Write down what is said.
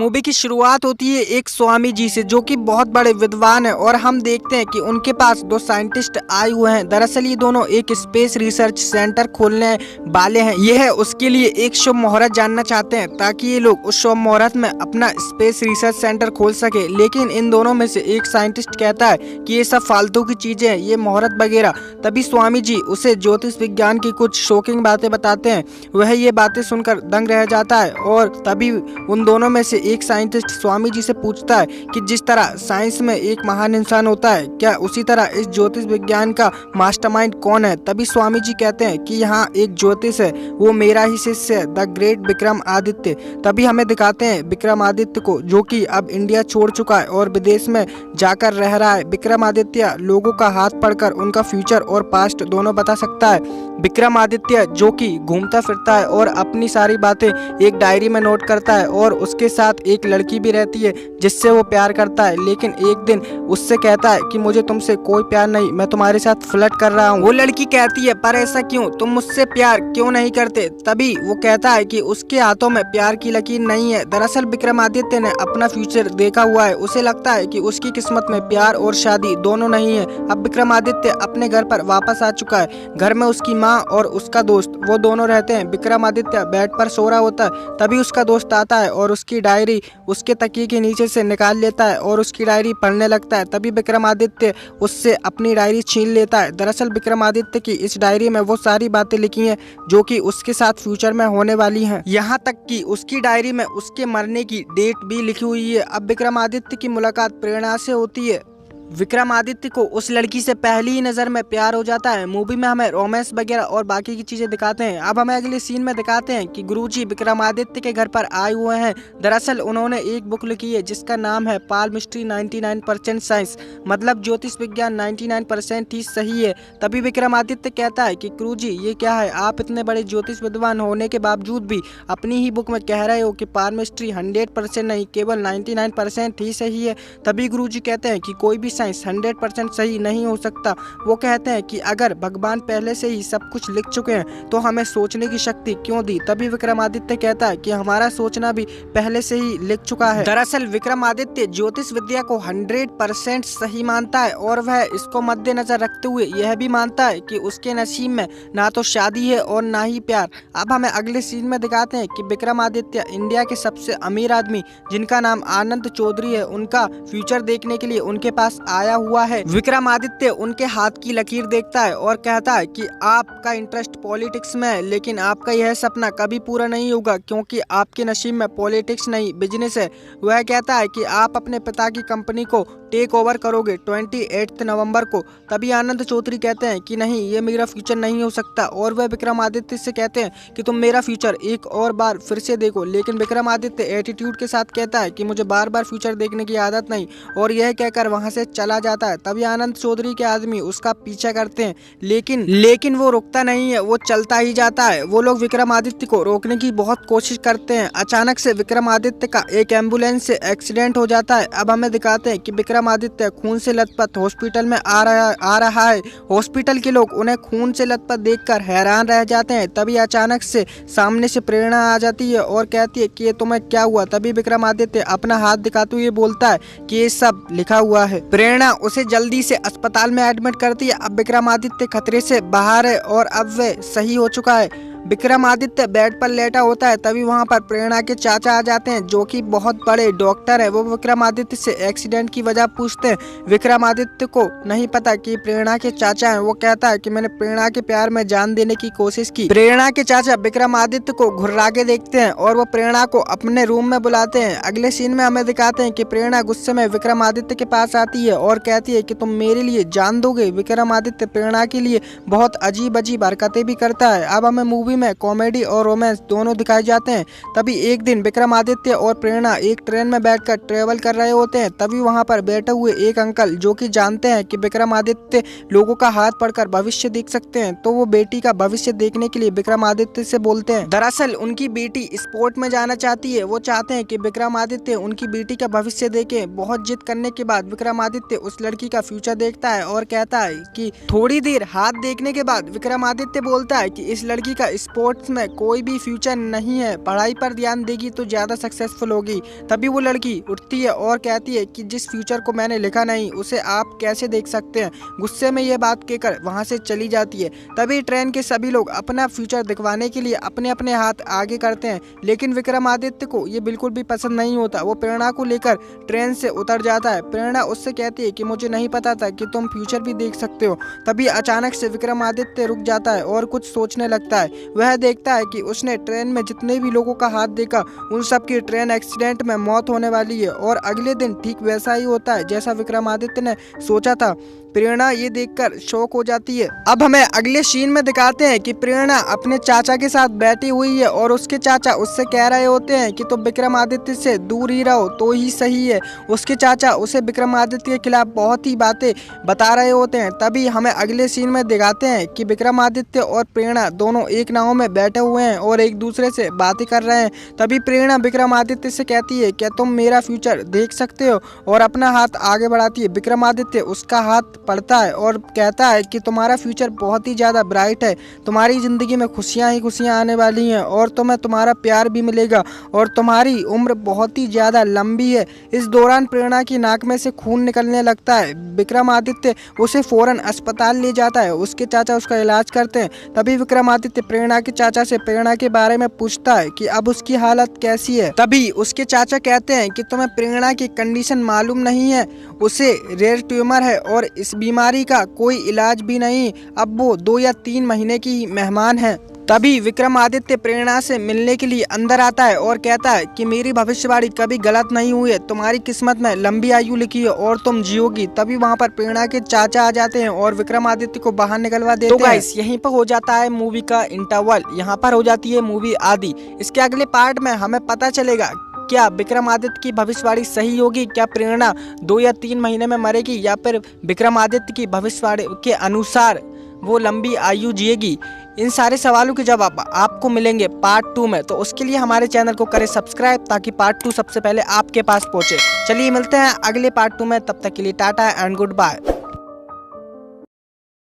Movie की शुरुआत होती है एक स्वामी जी से, जो कि बहुत बड़े विद्वान है और हम देखते हैं कि उनके पास दो साइंटिस्ट आए हुए हैं। दरअसल ये दोनों एक स्पेस रिसर्च सेंटर खोलने वाले हैं। यह उसके लिए एक शुभ मुहूर्त जानना चाहते हैं ताकि ये लोग उस शुभ मुहूर्त में अपना स्पेस रिसर्च सेंटर खोल सके। लेकिन इन दोनों में से एक साइंटिस्ट कहता है कि ये सब फालतू की चीजें हैं, ये मुहूर्त वगैरह। तभी स्वामी जी उसे ज्योतिष विज्ञान की कुछ शॉकिंग बातें बताते हैं। वह ये बातें सुनकर दंग रह जाता है और तभी उन दोनों में से एक साइंटिस्ट स्वामी जी से पूछता है कि जिस तरह साइंस में एक महान इंसान होता है, क्या उसी तरह इस ज्योतिष विज्ञान का मास्टरमाइंड कौन है। तभी स्वामी जी कहते हैं कि यहाँ एक ज्योतिष है, वो मेरा ही शिष्य है, द ग्रेट विक्रमादित्य। तभी हमें दिखाते हैं विक्रमादित्य को, जो कि अब इंडिया छोड़ चुका है और विदेश में जाकर रह रहा है। विक्रमादित्य लोगों का हाथ पकड़कर उनका फ्यूचर और पास्ट दोनों बता सकता है। विक्रमादित्य जो कि घूमता फिरता है और अपनी सारी बातें एक डायरी में नोट करता है और उसके साथ एक लड़की भी रहती है जिससे वो प्यार करता है। लेकिन एक दिन उससे कहता है कि मुझे तुमसे कोई प्यार नहीं, मैं तुम्हारे साथ फ्लर्ट कर रहा हूँ। वो लड़की कहती है पर ऐसा क्यों, तुम मुझसे प्यार क्यों नहीं करते। तभी वो कहता है कि उसके हाथों में प्यार की लकीर नहीं है। दरअसल विक्रमादित्य ने अपना फ्यूचर देखा हुआ है, उसे लगता है कि उसकी किस्मत में प्यार और शादी दोनों नहीं है। अब विक्रमादित्य अपने घर पर वापस आ चुका है। घर में उसकी माँ और उसका दोस्त वो दोनों रहते हैं। विक्रमादित्य बेड पर सो रहा होता है, तभी उसका दोस्त आता है और उसकी डायरी उसके तकिए के नीचे से निकाल लेता है और उसकी डायरी पढ़ने लगता है। तभी विक्रमादित्य उससे अपनी डायरी छीन लेता है। दरअसल विक्रमादित्य की इस डायरी में वो सारी बातें लिखी हैं जो कि उसके साथ फ्यूचर में होने वाली हैं। यहाँ तक कि उसकी डायरी में उसके मरने की डेट भी लिखी हुई है। अब विक्रमादित्य की मुलाकात प्रेरणा से होती है। विक्रमादित्य को उस लड़की से पहली ही नज़र में प्यार हो जाता है। मूवी में हमें रोमांस वगैरह और बाकी की चीज़ें दिखाते हैं। अब हमें अगले सीन में दिखाते हैं कि गुरुजी विक्रमादित्य के घर पर आए हुए हैं। दरअसल उन्होंने एक बुक लिखी है जिसका नाम है पाल मिस्ट्री 99% साइंस, मतलब ज्योतिष विज्ञान 99% ही सही है। तभी विक्रमादित्य कहता है कि गुरुजी ये क्या है, आप इतने बड़े ज्योतिष विद्वान होने के बावजूद भी अपनी ही बुक में कह रहे हो कि पाल मिस्ट्री 100% नहीं, केवल 99% ही सही है। तभी गुरुजी कहते हैं कि कोई भी 100% सही नहीं हो सकता। वो कहते हैं कि अगर भगवान पहले से ही सब कुछ लिख चुके हैं तो हमें सोचने की शक्ति क्यों दी। तभी विक्रमादित्य कहता है कि हमारा सोचना भी पहले से ही लिख चुका है। दरअसल विक्रमादित्य ज्योतिष विद्या को 100% सही मानता है और वह इसको मद्देनजर रखते हुए यह भी मानता है कि उसके नसीब में ना तो शादी है और ना ही प्यार। अब हमें अगले सीन में दिखाते हैं कि विक्रमादित्य इंडिया के सबसे अमीर आदमी जिनका नाम आनंद चौधरी है, उनका फ्यूचर देखने के लिए उनके पास आया हुआ है। विक्रमादित्य उनके हाथ की लकीर देखता है और कहता है कि आपका इंटरेस्ट पॉलिटिक्स में है, लेकिन आपका यह सपना कभी पूरा नहीं होगा क्योंकि आपके नसीब में पॉलिटिक्स नहीं बिजनेस है। वह कहता है कि आप अपने पिता की कंपनी को टेक ओवर करोगे 28 नवंबर को। तभी आनंद चौधरी कहते हैं कि नहीं, ये मेरा फ्यूचर नहीं हो सकता और वह विक्रमादित्य से कहते हैं कि तुम मेरा फ्यूचर एक और बार फिर से देखो। लेकिन विक्रमादित्य एटीट्यूड के साथ कहता है कि मुझे बार बार फ्यूचर देखने की आदत नहीं, और यह कहकर वहां से चला जाता है। तभी आनंद चौधरी के आदमी उसका पीछा करते हैं, लेकिन वो रुकता नहीं है, वो चलता ही जाता है। वो लोग विक्रमादित्य को रोकने की बहुत कोशिश करते हैं। अचानक से विक्रमादित्य का एक एम्बुलेंस से एक्सीडेंट हो जाता है। अब हमें दिखाते हैं कि विक्रमादित्य खून से लथपथ हॉस्पिटल में आ रहा है। हॉस्पिटल के लोग उन्हें खून से लथपथ देखकर हैरान रह जाते हैं। तभी अचानक से सामने से प्रेरणा आ जाती है और कहती है कि ये तुम्हें क्या हुआ। तभी विक्रमादित्य अपना हाथ दिखाते हुए बोलता है कि ये सब लिखा हुआ है। प्रेरणा उसे जल्दी से अस्पताल में एडमिट करती है। अब विक्रमादित्य खतरे से बाहर है और अब वह सही हो चुका है। विक्रमादित्य बेड पर लेटा होता है। तभी वहां पर प्रेरणा के चाचा आ जाते हैं जो कि बहुत बड़े डॉक्टर है। वो विक्रमादित्य से एक्सीडेंट की वजह पूछते हैं। विक्रमादित्य को नहीं पता कि प्रेरणा के चाचा हैं। वो कहता है कि मैंने प्रेरणा के प्यार में जान देने की कोशिश की। प्रेरणा के चाचा विक्रमादित्य को घुर्रा के देखते हैं और वो प्रेरणा को अपने रूम में बुलाते हैं। अगले सीन में हमें दिखाते हैं कि प्रेरणा गुस्से में विक्रमादित्य के पास आती है और कहती है कि तुम मेरे लिए जान दोगे। विक्रमादित्य प्रेरणा के लिए बहुत अजीब अजीब हरकतें भी करता है। अब हमें मूवी में कॉमेडी और रोमांस दोनों दिखाए जाते हैं। तभी एक दिन विक्रमादित्य और प्रेरणा एक ट्रेन में बैठकर ट्रेवल कर रहे होते हैं। तभी वहां पर बैठे हुए एक अंकल जो कि जानते हैं कि विक्रमादित्य लोगों का हाथ पकड़कर भविष्य देख सकते हैं, तो वो बेटी का भविष्य देखने के लिए विक्रमादित्य से बोलते हैं। दरअसल उनकी बेटी स्पोर्ट में जाना चाहती है। वो चाहते हैं कि विक्रमादित्य उनकी बेटी का भविष्य देखे। बहुत जिद करने के बाद विक्रमादित्य उस लड़की का फ्यूचर देखता है और कहता है कि थोड़ी देर हाथ देखने के बाद विक्रमादित्य बोलता है कि इस लड़की का स्पोर्ट्स में कोई भी फ्यूचर नहीं है, पढ़ाई पर ध्यान देगी तो ज़्यादा सक्सेसफुल होगी। तभी वो लड़की उठती है और कहती है कि जिस फ्यूचर को मैंने लिखा नहीं उसे आप कैसे देख सकते हैं। गुस्से में ये बात कहकर वहाँ से चली जाती है। तभी ट्रेन के सभी लोग अपना फ्यूचर दिखवाने के लिए अपने अपने हाथ आगे करते हैं, लेकिन विक्रमादित्य को ये बिल्कुल भी पसंद नहीं होता। वो प्रेरणा को लेकर ट्रेन से उतर जाता है। प्रेरणा उससे कहती है कि मुझे नहीं पता था कि तुम फ्यूचर भी देख सकते हो। तभी अचानक से विक्रमादित्य रुक जाता है और कुछ सोचने लगता है। वह देखता है कि उसने ट्रेन में जितने भी लोगों का हाथ देखा उन सब की ट्रेन एक्सीडेंट में मौत होने वाली है, और अगले दिन ठीक वैसा ही होता है जैसा विक्रमादित्य ने सोचा था। प्रेरणा ये देखकर शॉक हो जाती है। अब हमें अगले सीन में दिखाते हैं कि प्रेरणा अपने चाचा के साथ बैठी हुई है और उसके चाचा उससे कह रहे होते हैं कि तुम विक्रमादित्य से दूर ही रहो तो ही सही है। उसके चाचा उसे विक्रमादित्य के खिलाफ बहुत ही बातें बता रहे होते हैं। तभी हमें अगले सीन में दिखाते हैं कि विक्रमादित्य और प्रेरणा दोनों एक नाव में बैठे हुए हैं और एक दूसरे से बातें कर रहे हैं। तभी प्रेरणा विक्रमादित्य से कहती है क्या तुम मेरा फ्यूचर देख सकते हो, और अपना हाथ आगे बढ़ाती है। विक्रमादित्य उसका हाथ पढ़ता है और कहता है कि तुम्हारा फ्यूचर बहुत ही ज़्यादा ब्राइट है, तुम्हारी ज़िंदगी में खुशियाँ ही खुशियाँ आने वाली हैं और तुम्हें तुम्हारा प्यार भी मिलेगा और तुम्हारी उम्र बहुत ही ज़्यादा लंबी है। इस दौरान प्रेरणा की नाक में से खून निकलने लगता है। विक्रमादित्य उसे फौरन अस्पताल ले जाता है। उसके चाचा उसका इलाज करते हैं। तभी विक्रमादित्य प्रेरणा के चाचा से प्रेरणा के बारे में पूछता है कि अब उसकी हालत कैसी है। तभी उसके चाचा कहते हैं कि तुम्हें प्रेरणा की कंडीशन मालूम नहीं है, उसे रेयर ट्यूमर है और इस बीमारी का कोई इलाज भी नहीं। अब वो 2 या 3 महीने की मेहमान है। तभी विक्रमादित्य प्रेरणा से मिलने के लिए अंदर आता है और कहता है कि मेरी भविष्यवाणी कभी गलत नहीं हुई है, तुम्हारी किस्मत में लंबी आयु लिखी है और तुम जियोगी। तभी वहां पर प्रेरणा के चाचा आ जाते हैं और विक्रमादित्य को बाहर निकलवा देते हैं। तो गाइस यहीं पर हो जाता है मूवी का इंटरवल, यहाँ पर हो जाती है मूवी आदि। इसके अगले पार्ट में हमें पता चलेगा क्या विक्रमादित्य की भविष्यवाणी सही होगी, क्या प्रेरणा 2 या 3 महीने में मरेगी, या फिर विक्रमादित्य की भविष्यवाणी के अनुसार वो लंबी आयु जिएगी। इन सारे सवालों के जवाब आपको मिलेंगे पार्ट 2 में। तो उसके लिए हमारे चैनल को करें सब्सक्राइब ताकि पार्ट 2 सबसे पहले आपके पास पहुंचे। चलिए मिलते हैं अगले पार्ट 2 में, तब तक के लिए टाटा एंड गुड बाय।